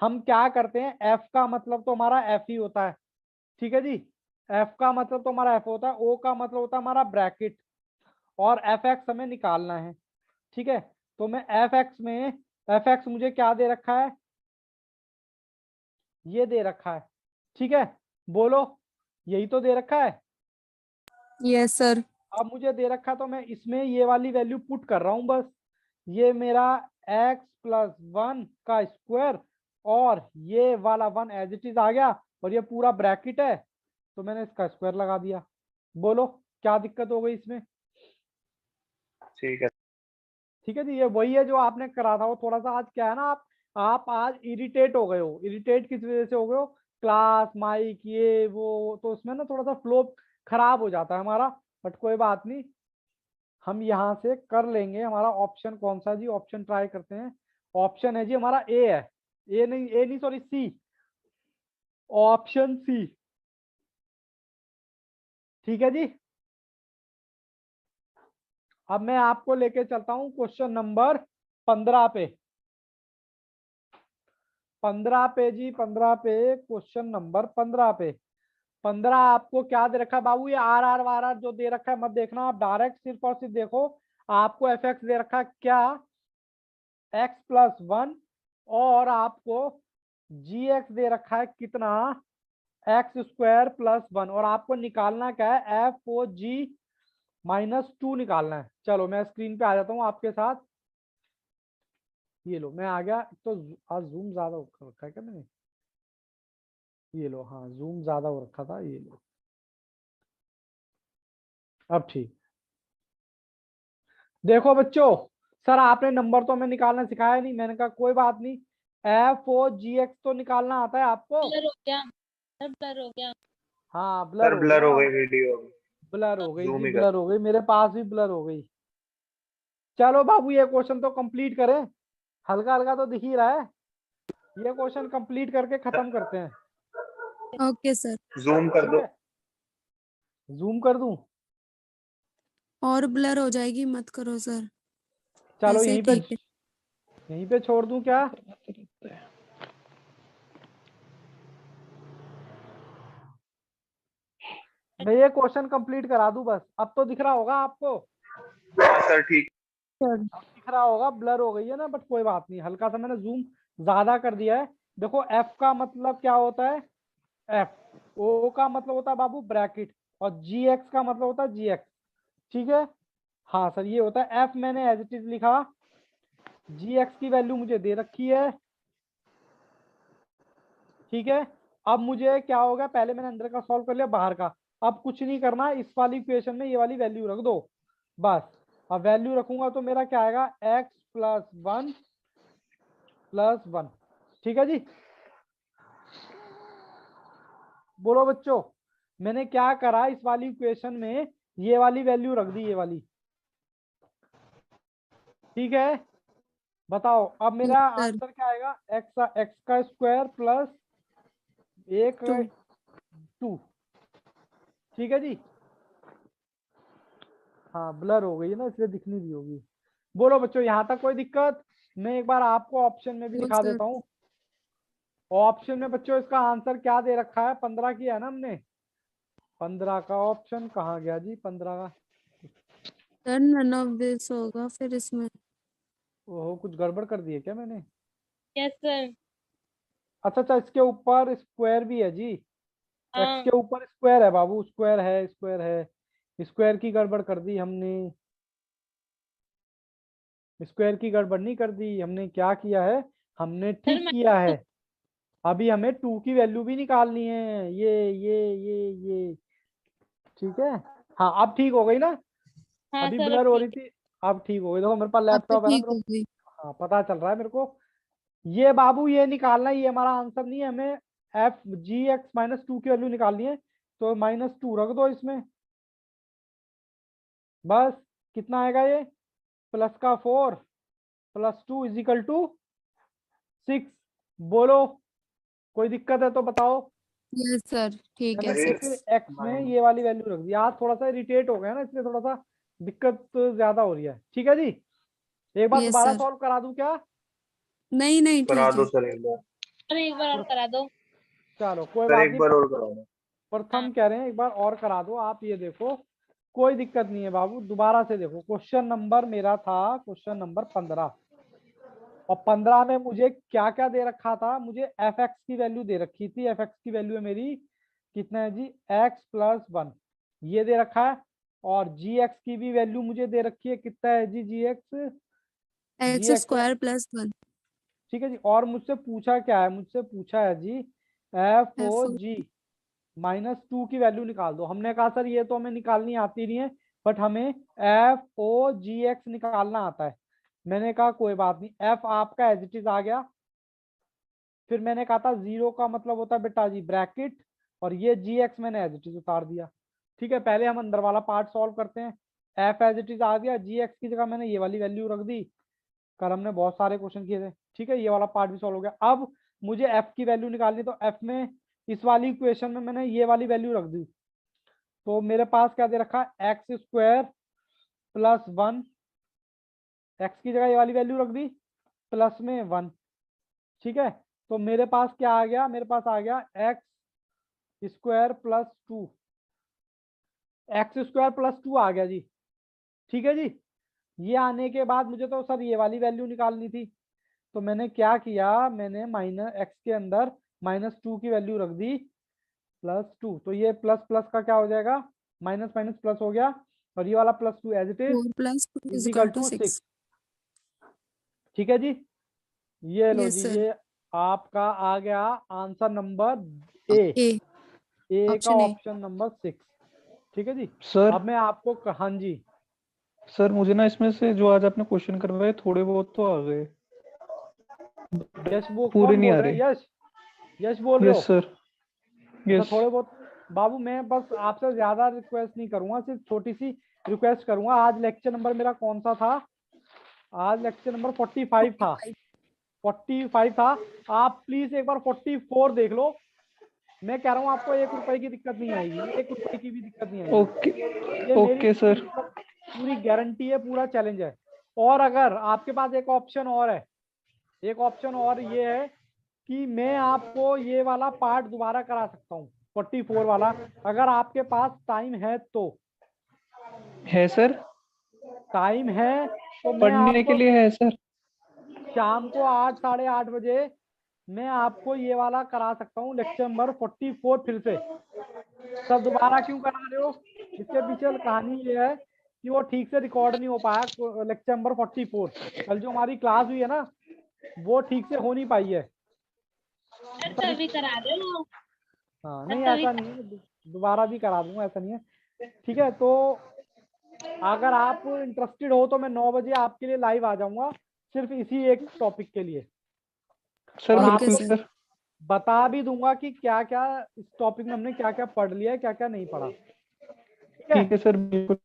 हम क्या करते हैं, f का मतलब तो हमारा f ही होता है, ठीक है जी। f का मतलब तो हमारा f होता है, o का मतलब होता है हमारा ब्रैकेट, और fx हमें निकालना है, ठीक है। तो मैं fx में, fx मुझे क्या दे रखा है, ये दे रखा है, ठीक है। बोलो, यही तो दे रखा है। Yes, sir. अब मुझे दे रखा, तो मैं इसमें ये वाली वैल्यू पुट कर रहा हूं बस। ये मेरा x प्लस 1 का स्क्वायर, और ये वाला 1 एज इट इज आ गया, और ये पूरा ब्रैकेट है, तो मैंने इसका स्क्वायर लगा दिया। बोलो क्या दिक्कत हो गई इसमें? ठीक है। ठीक है जी, ये वही है जो आपने करा था। वो थोड़ा सा आज क्या है ना, आप आज इरिटेट हो गए हो। इरिटेट किस वजह से हो गए हो? क्लास माइक ये वो, तो उसमें ना थोड़ा सा फ्लो खराब हो जाता है हमारा, बट कोई बात नहीं, हम यहाँ से कर लेंगे। हमारा ऑप्शन कौन सा जी, ऑप्शन ट्राई करते हैं। ऑप्शन है जी हमारा ए है, ए नहीं सॉरी सी, ऑप्शन सी, ठीक है जी। अब मैं आपको लेके चलता हूँ क्वेश्चन नंबर 15 पे। 15 पे जी, 15 पे, क्वेश्चन नंबर 15 पे। 15 आपको क्या दे रखा है बाबू, ये आर आर वार आर जो दे रखा है मत देखना, आप डायरेक्ट सिर्फ और सिर्फ देखो। आपको एफ एक्स दे रखा है क्या, एक्स प्लस 1, और आपको जी एक्स दे रखा है कितना, एक्स स्क्वायर प्लस 1, और आपको निकालना क्या है, एफ ओ जी -2 निकालना है। चलो मैं स्क्रीन पे आ जाता हूँ आपके साथ। ये लो मैं आ गया। तो आज जूम ज्यादा हो रखा है क्या मैंने, ये लो, हाँ जूम ज्यादा हो रखा था, ये लो अब ठीक। देखो बच्चों, सर आपने नंबर तो हमें निकालना सिखाया नहीं। मैंने कहा कोई बात नहीं, एफ ओ जी एक्स तो निकालना आता है आपको। ब्लर हो गया, सर ब्लर हो गया। हाँ ब्लर सर हो ब्लर गया, हो गई वीडियो। ब्लर हो गई जी, जूम ही कर। ब्लर हो गई, मेरे पास भी ब्लर हो गई। चलो बाबू ये क्वेश्चन तो कंप्लीट करें, हल्का हल्का तो दिख ही रहा है। ये क्वेश्चन कंप्लीट करके खत्म करते हैं, Okay, sir. जूम कर ठीक दो। है। जूम कर दूं? और ब्लर हो जाएगी, मत करो सर। चलो ऐसे ही ठीक है। यहीं पे छोड़ दूं क्या? मैं ये क्वेश्चन कंप्लीट करा दूं बस, अब तो दिख रहा होगा आपको, हाँ सर ठीक। सर दिख रहा होगा। ब्लर हो गई है ना, बट कोई बात नहीं, हल्का सा मैंने जूम ज्यादा कर दिया है। देखो एफ का मतलब क्या होता है, एफ ओ का मतलब होता है बाबू ब्रैकेट, और जी एक्स का मतलब होता है जी एक्स, ठीक है। हाँ सर ये होता है, एफ मैंने एज इट इज लिखा, जी एक्स की वैल्यू मुझे दे रखी है, ठीक है। अब मुझे क्या होगा, पहले मैंने अंदर का सॉल्व कर लिया, बाहर का अब कुछ नहीं करना, इस वाली इक्वेशन में ये वाली वैल्यू रख दो बस। अब वैल्यू रखूंगा तो मेरा क्या आएगा, x प्लस 1 प्लस 1, ठीक है जी। बोलो बच्चों, मैंने क्या करा, इस वाली इक्वेशन में ये वाली वैल्यू रख दी, ये वाली, ठीक है। बताओ अब मेरा Yes, sir. आंसर क्या आएगा, एक्स का स्क्वायर प्लस एक 2. 2, ठीक है जी। हाँ ब्लर हो गई है ना, इसलिए दिखनी भी होगी। बोलो बच्चों यहाँ तक कोई दिक्कत? मैं एक बार आपको ऑप्शन में भी No, दिखा sir. देता हूँ। ऑप्शन में बच्चों इसका आंसर क्या दे रखा है, 15 किया है ना हमने। 15 का ऑप्शन कहाँ गया जी, 15 का, सर none of this होगा फिर इसमें। ओहो कुछ गड़बड़ कर दी है क्या मैंने? Yes sir. अच्छा अच्छा, इसके ऊपर स्क्वायर भी है जी, एक्स हाँ के ऊपर स्क्वायर है बाबू, स्क्वायर है, स्क्वायर है, स्क्वायर की गड़बड़ कर दी हमने। स्क्वायर की गड़बड़ नहीं कर दी हमने, क्या किया है, हमने सर ठीक किया है। अभी हमें 2 की वैल्यू भी निकालनी है, ये ठीक है। हाँ अब ठीक हो गई ना, हाँ अभी सर अब ब्लर हो रही ठीक है। थी, अब ठीक हो गई। देखो मेरे पास अब तो लैपटॉप है ना, ठीक मेरे हो को गई। हाँ पता चल रहा है मेरे को। ये बाबू ये निकालना है, ये हमारा आंसर नहीं है, हमें F G x minus two की वैल्यू निकालनी है, तो -2 रख दो इसमें। बस कितना आएगा ये, प्लस का 4 + 2 = 6। बोलो कोई दिक्कत है तो बताओ। यस सर, ठीक है मैंने सर। सिर्फ एक्स में ये वाली वैल्यू रख दी। आज थोड़ा सा इरिटेट हो गया ना, इसलिए थोड़ा सा दिक्कत ज्यादा हो रही है। ठीक है जी, एक बार यस दोबारा सर। सॉल्व करा दूं क्या? नहीं नहीं करा ठीक दो है। सर एक बार। और एक बार और करा दो। चलो कोई सर बात एक नहीं, बार और करा दो। प्रथम कह रहे हैं एक बार और करा दो आप। ये देखो कोई दिक्कत नहीं है बाबू, दोबारा से देखो। क्वेश्चन नंबर मेरा था क्वेश्चन नंबर 15, और 15 में मुझे क्या क्या दे रखा था? मुझे एफ एक्स की वैल्यू दे रखी थी। एफ एक्स की वैल्यू है मेरी कितना है जी, x+1 ये दे रखा है। और जी एक्स की भी वैल्यू मुझे दे रखी है, कितना है जी जी एक्स, जी एक्स एक्स है। स्क्वायर प्लस 1 ठीक है जी, और मुझसे पूछा क्या है? मुझसे पूछा है जी एफ ओ एफ। जी -2 की वैल्यू निकाल दो। हमने कहा सर ये तो हमें निकालनी आती नहीं है, बट हमें एफ ओ जी एक्स निकालना आता है। मैंने कहा कोई बात नहीं, एफ आपका एज इट इज आ गया। फिर मैंने कहा था 0 का मतलब होता है बेटा जी ब्रैकेट, और ये जी एक्स मैंने एज इट इज उतार दिया। ठीक है, पहले हम अंदर वाला पार्ट सॉल्व करते हैं। एफ एज इट इज आ गया, जी एक्स की जगह मैंने ये वाली वैल्यू रख दी। कल हमने बहुत सारे क्वेश्चन किए थे। ठीक है, ये वाला पार्ट भी सॉल्व हो गया। अब मुझे एफ की वैल्यू निकालनी, तो एफ में इस वाली इक्वेशन में मैंने ये वाली वैल्यू रख दी। तो मेरे पास क्या दे रखा है, x² + 1, एक्स की जगह ये वाली वैल्यू रख दी, प्लस में 1। ठीक है, तो मेरे पास क्या आ गया, मेरे पास आ गया x² + 2, x² + 2 आ गया जी। ठीक है जी, ये आने के बाद मुझे तो सर ये वाली वैल्यू निकालनी थी। तो मैंने क्या किया, मैंने -x के अंदर -2 की वैल्यू रख दी, +2। तो ये प्लस प्लस का क्या हो जाएगा, माइनस माइनस प्लस हो गया, और ये वाला +2 एज इट इज 4 + 2 = 6। 6। ठीक है जी, ये लो यस जी, सर। ये आपका आ गया आंसर नंबर ए, ए, ए का ऑप्शन ए। Option number 6। ठीक है जी, सर अब मैं आपको हाँ जी, सर मुझे ना इसमें से जो आज आपने क्वेश्चन करवाए थोड़े बहुत तो आ गए, यश वो पूरे कौन नहीं बोल आ रहे हैं? रहे। यश, यश बोल रहे हो? Yes sir. अच्छा, यस थोड़े बहुत। बाबू मैं बस आपसे ज्यादा रिक्वेस्ट नहीं करूंगा, सिर्फ छोटी सी रिक्वेस्ट करूंगा। आज लेक्चर नंबर मेरा कौन सा था? आज लेक्चर नंबर 45 था। 45 था। आप प्लीज एक बार 44 देख लो। मैं कह रहा हूँ आपको 1 रुपए की दिक्कत नहीं आएगी, 1 रुपए की भी दिक्कत नहीं आएगी। ओके ये मेरी ओके पूरी सर। मतलब पूरी गारंटी है, पूरा चैलेंज है। और अगर आपके पास एक ऑप्शन और है, एक ऑप्शन और ये है कि मैं आपको ये वाला पार्ट दोबारा करा सकता हूँ, 44 वाला, अगर आपके पास टाइम है तो। है सर, टाइम है तो मैं पढ़ने के आपको लिए है सर। शाम को 8 साढ़े 8 बजे मैं आपको ये वाला करा सकता हूँ, लेक्चर नंबर 44 फिर से। सर दोबारा क्यों करा रहे हो? इसके पीछे कहानी ये है कि वो ठीक से रिकॉर्ड नहीं हो पाया लेक्चर नंबर 44। कल जो हमारी क्लास हुई है ना, वो ठीक से हो नहीं पाई है। सर तो अभी करा दे लो। हाँ सर नहीं, तो अभी ऐसा नहीं है, दोबारा भी करा दूंगा, ऐसा नहीं है। ठीक है, तो अगर आप इंटरेस्टेड हो तो मैं 9 बजे आपके लिए लाइव आ जाऊंगा, सिर्फ इसी एक टॉपिक के लिए। सर और ओके आपको बिल्कुल सर। सर। बता भी दूंगा कि क्या क्या इस टॉपिक में हमने क्या क्या पढ़ लिया है, क्या क्या नहीं पढ़ा। ठीक है, ठीक है सर बिल्कुल।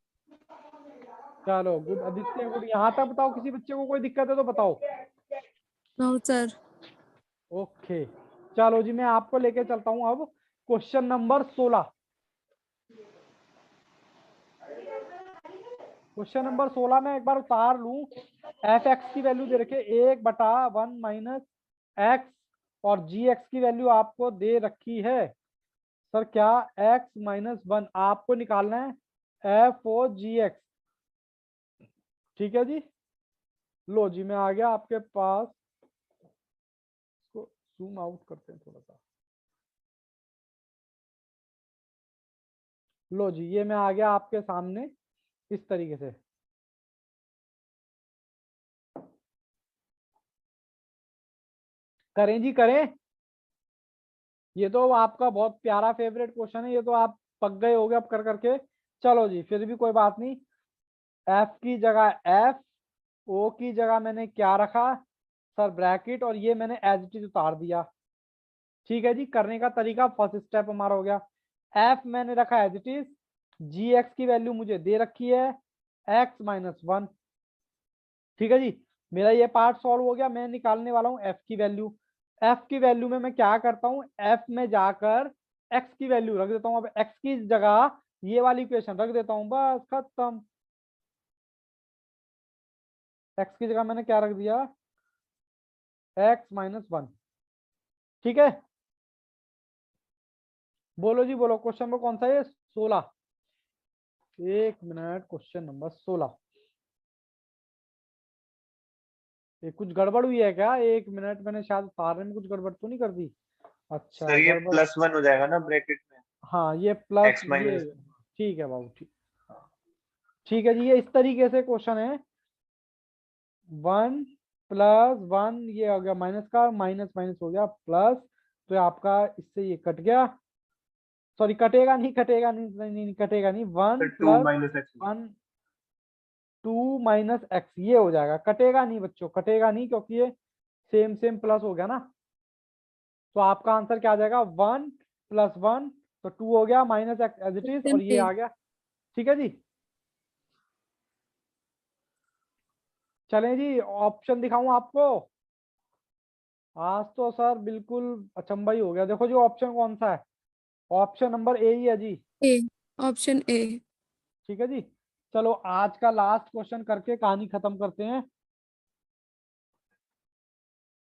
चलो गुड आदित्य, गुड। यहाँ तक बताओ, किसी बच्चे को कोई दिक्कत है तो बताओ। No sir. ओके, चलो जी, मैं आपको लेके चलता हूँ अब क्वेश्चन नंबर 16। क्वेश्चन नंबर 16 में एक बार उतार लूं। एफ एक्स की वैल्यू दे रखे 1/1 - एक्स, और जी एक्स की वैल्यू आपको दे रखी है सर क्या, x - 1 आपको निकालना है एफ ओ जी एक्स। ठीक है जी, लो जी मैं आ गया आपके पास। इसको जूम आउट करते हैं थोड़ा सा। लो जी, ये मैं आ गया आपके सामने इस तरीके से। करें जी करें, ये तो आपका बहुत प्यारा फेवरेट क्वेश्चन है, ये तो आप पक गए होगे अब कर करके। चलो जी, फिर भी कोई बात नहीं। एफ की जगह एफ, ओ की जगह मैंने क्या रखा, सर ब्रैकेट और ये मैंने एज इट इज उतार दिया। ठीक है जी, करने का तरीका फर्स्ट स्टेप हमारा हो गया। एफ मैंने रखा as it is, ji x की वैल्यू मुझे दे रखी है एक्स माइनस 1। ठीक है जी, मेरा ये पार्ट सॉल्व हो गया। मैं निकालने वाला हूँ एफ की वैल्यू। एफ की वैल्यू में मैं क्या करता हूँ, एफ में जाकर एक्स की वैल्यू रख देता हूँ। अब एक्स की जगह ये वाली इक्वेशन रख देता हूँ, बस खत्म। एक्स की जगह मैंने क्या रख दिया, एक्स माइनस 1। ठीक है, बोलो जी बोलो, क्वेश्चन नंबर कौन सा है, 16। 1 मिनट, क्वेश्चन नंबर 16। ये कुछ गड़बड़ हुई है क्या, 1 मिनट, मैंने शायद उतारने में कुछ गड़बड़ तो नहीं कर दी। अच्छा सर ये गड़बड़, +1 हो जाएगा ना ब्रैकेट में, हाँ ये प्लस x ये, माइनस। ठीक है बाबू, ठीक। ठीक है जी, ये इस तरीके से क्वेश्चन है। 1 + 1 ये हो गया माइनस का, माइनस माइनस हो गया प्लस, तो ये आपका इससे ये कट गया। सॉरी कटेगा नहीं, कटेगा नहीं, नहीं कटेगा नहीं। 1 सर 2 + - x 1 2 - x ये हो जाएगा, कटेगा नहीं बच्चों, कटेगा नहीं, क्योंकि ये सेम सेम प्लस हो गया ना। तो आपका आंसर क्या आ जाएगा, 1 + 1 तो 2 हो गया, minus x as it is, और ये आ गया। ठीक है जी, चलें जी, ऑप्शन दिखाऊं आपको। आज तो सर बिल्कुल अचंभा ही हो गया। देखो जी, ऑप्शन कौन सा है, ऑप्शन नंबर ए ही है जी। ए, ऑप्शन ए। ठीक है जी, चलो आज का लास्ट क्वेश्चन करके कहानी खत्म करते हैं।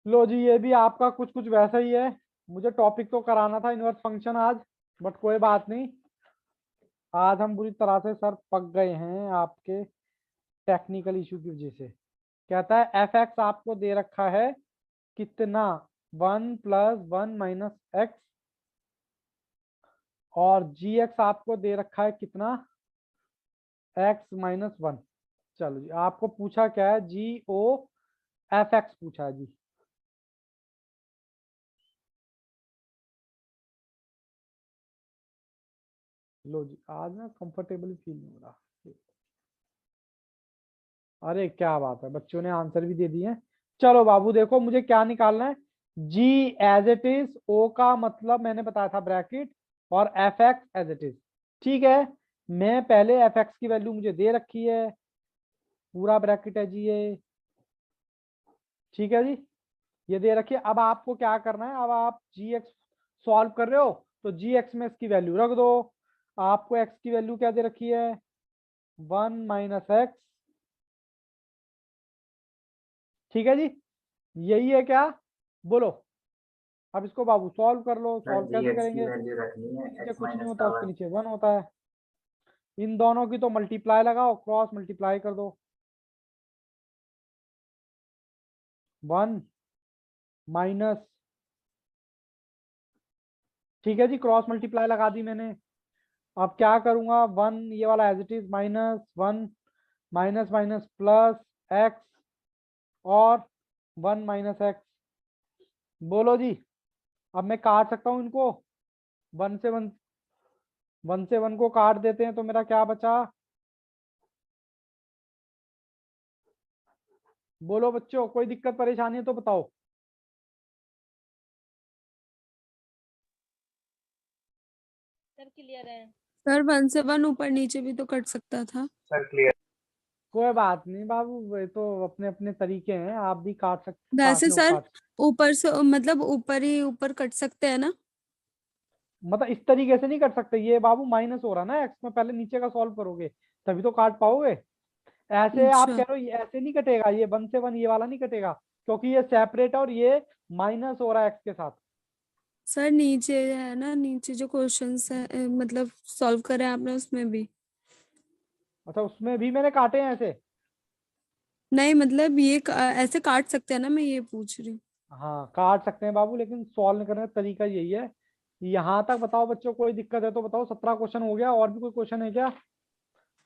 लो जी, ये भी आपका कुछ कुछ वैसा ही है। मुझे टॉपिक तो कराना था इनवर्स फंक्शन आज, बट कोई बात नहीं, आज हम बुरी तरह से सर पक गए हैं आपके टेक्निकल इशू की वजह से। कहता है एफ एक्स आपको दे रखा है कितना, 1 + 1 - x, और जी एक्स आपको दे रखा है कितना, x माइनस 1। चलो जी, आपको पूछा क्या है, जी ओ एफ एक्स पूछा है जी। लो जी, आज ना कंफर्टेबल फील नहीं हो रहा। अरे क्या बात है, बच्चों ने आंसर भी दे दिए हैं। चलो बाबू देखो, मुझे क्या निकालना है, जी एज इट इज, ओ का मतलब मैंने बताया था ब्रैकेट, और f x as it is. ठीक है, मैं पहले एफ एक्स की वैल्यू मुझे दे रखी है, पूरा ब्रैकेट है जी ये। ठीक है जी, ये दे रखिए। अब आपको क्या करना है, अब आप जी एक्स सॉल्व कर रहे हो, तो जी एक्स में इसकी वैल्यू रख दो। आपको एक्स की वैल्यू क्या दे रखी है, 1 - x। ठीक है जी, यही है क्या, बोलो। अब इसको बाबू सॉल्व कर लो, सर सॉल्व जी कैसे एक्स की करेंगे, वैल्यू रखनी है नीचे x कुछ नहीं माइनस होता, का उसके 1। नीचे 1 होता है। इन दोनों की तो मल्टीप्लाई लगाओ, क्रॉस मल्टीप्लाई कर दो, 1 माइनस, ठीक है जी, क्रॉस मल्टीप्लाई लगा दी मैंने। अब क्या करूंगा, 1 ये वाला as it is, -1 minus minus plus x, और 1 - x। बोलो जी, अब मैं काट सकता हूँ इनको, 1 से 1, 1 से 1 को काट देते हैं तो मेरा क्या बचा, बोलो बच्चों, कोई दिक्कत परेशानी है तो बताओ। सर क्लियर है। सर 1 से 1 ऊपर नीचे भी तो कट सकता था। Sir clear. कोई बात नहीं बाबू, ये तो अपने अपने तरीके हैं, आप भी काट सकते, वैसे काटने को सर काट, ऊपर से मतलब ऊपर ही ऊपर कट सकते हैं ना। मतलब इस तरीके से नहीं कर सकते। ये बाबू माइनस हो रहा ना एक्स में, पहले नीचे का सॉल्व करोगे तभी तो काट पाओगे। ऐसे आप अच्छा कह रहे हो, ये ऐसे नहीं कटेगा, ये 1 से 1 ये वाला नहीं कटेगा, क्योंकि ये सेपरेट है और ये माइनस हो रहा है एक्स के साथ। सर नीचे है ना, नीचे जो क्वेश्चंस है मतलब सॉल्व करे आपने उसमें भी। अच्छा, उसमें भी मैंने काटे हैं ऐसे। नहीं मतलब ये ऐसे काट सकते हैं ना, मैं ये पूछ रही हूँ। हाँ काट सकते हैं बाबू, लेकिन सॉल्व करने का तरीका यही है। यहाँ तक बताओ बच्चों, कोई दिक्कत है तो बताओ। 17 क्वेश्चन हो गया, और भी कोई क्वेश्चन है क्या,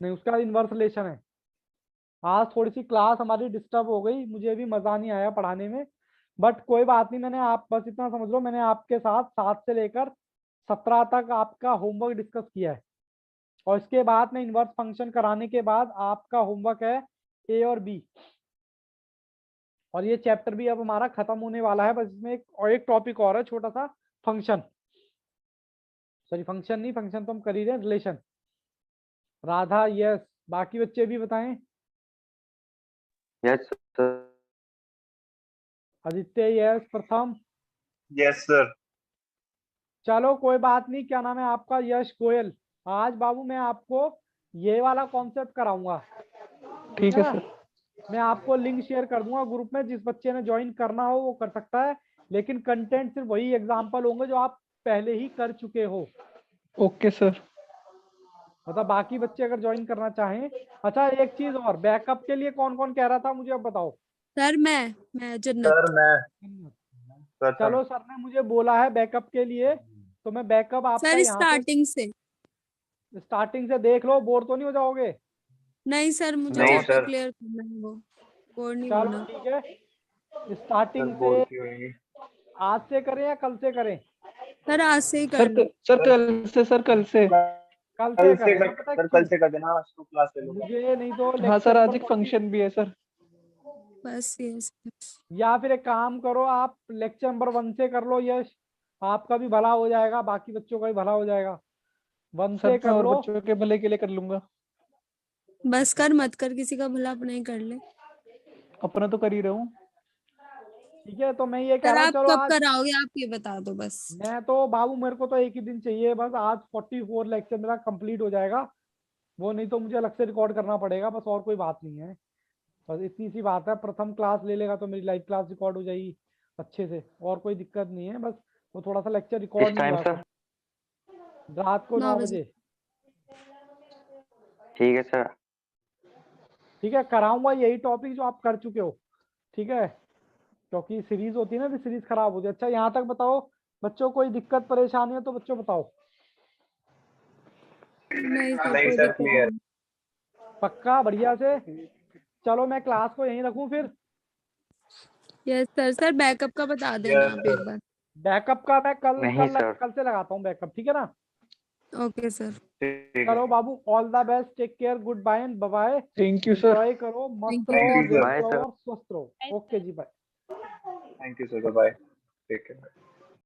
नहीं उसका इन्वर्स रिलेशन है। आज थोड़ी सी क्लास हमारी डिस्टर्ब हो गई, मुझे भी मजा नहीं आया पढ़ाने में, बट कोई बात नहीं। मैंने आप बस इतना समझ लो, मैंने आपके साथ 7 से लेकर 17 तक आपका होमवर्क डिस्कस किया है, और इसके बाद में इन्वर्स फंक्शन कराने के बाद आपका होमवर्क है ए और बी। और ये चैप्टर भी अब हमारा खत्म होने वाला है। बस इसमें एक टॉपिक और है छोटा सा, फंक्शन, सॉरी फंक्शन नहीं, फंक्शन तो हम कर ही रहे हैं, रिलेशन। राधा यस, बाकी बच्चे भी बताएं। Yes sir. Aditya yes, Pratham. Yes sir. चलो कोई बात नहीं, क्या नाम है आपका? यश गोयल। आज बाबू मैं आपको ये वाला कॉन्सेप्ट कराऊंगा, ठीक है ना? सर। मैं आपको लिंक शेयर कर दूंगा ग्रुप में, जिस बच्चे ने ज्वाइन करना हो वो कर सकता है, लेकिन कंटेंट सिर्फ वही एग्जाम्पल होंगे जो आप पहले ही कर चुके हो। Okay sir. मतलब बाकी बच्चे अगर ज्वाइन करना चाहें। अच्छा एक चीज और, बैकअप के लिए कौन कौन कह रहा था मुझे अब बताओ। सर मैं जन्नत। सर मैं प्रथम। चलो सर ने मुझे बोला है बैकअप के लिए, तो मैं बैकअप आपका सर यहाँ पे स्टार्टिंग से देख लो, बोर तो नहीं हो जाओगे? नहीं सर, मुझे नहीं चैप्टर सर। क्लियर करना है, वो बोर्ड नहीं चलो होना। ठीक है, सर स्टार्टिंग बोर से की होगी। आज से करें या कल से करें? सर आज से ही कर सर लो। सर कल से, सर कल से। कल से करें ना, पता है सर क्यों? कल से कर देना, आज तो क्लास ले लो। मुझे नहीं तो हाँ सर, लेक्चर आज पर एक फंक्शन भी है सर। बस ये सर। या फिर एक काम करो, आप लेक्चर नंबर 1 से कर लो यश, आपका भी भला हो जाएगा, बाकी बच्चों का भी भला हो जाएगा। 1 सर से मैं कर और लो। बच्चों के भले के लिए कर लूंगा। बस कर मत कर, किसी का भला अपना ही कर ले। अपना तो कर ही रहा हूँ। ठीक है, तो मैं ये कह सर रहा हूँ आप चलो कब आज, कराओगे आप ये बता दो बस। मैं तो बाबू मेरे को तो एक ही दिन चाहिए बस, आज 44 लेक्चर मेरा कंप्लीट हो जाएगा। वो नहीं तो मुझे अलग से रिकॉर्ड करना पड़ेगा, बस और कोई बात नहीं है। बस इतनी सी बात है, प्रथम क्लास ले लेगा तो मेरी लाइव क्लास रिकॉर्ड हो जाएगी अच्छे से, और कोई दिक्कत नहीं है। बस वो थोड़ा सा लेक्चर रिकॉर्ड नहीं हुआ था। रात को 9 9 बजे। बजे। ठीक है सर। ठीक है, कराऊंगा यही टॉपिक जो आप कर चुके हो, ठीक है? क्योंकि सीरीज होती है ना, फिर सीरीज खराब होती है। अच्छा यहाँ तक बताओ बच्चों, कोई दिक्कत परेशानी है तो बच्चों बताओ। नहीं सर नहीं कोई सर, दिक्कत क्लियर। नहीं। पक्का? बढ़िया से। चलो मैं क्लास को यहीं रखूं फिर। Yes sir. सर बैकअप का बता देना यस आप सर। एक बार। बैकअप का मैं नहीं सर। कल से लगाता हूँ बैकअप, ठीक है ना? Okay sir. ठीक है। चलो बाबू, all the best, take care, good bye and bye. Thank you sir. Enjoy करो, मस्त Thank you, रहो, sir. व्यस्त Bye, रहो sir. और स्वस्थ रहो। Okay ji, bye. Thank you sir, bye. Take care.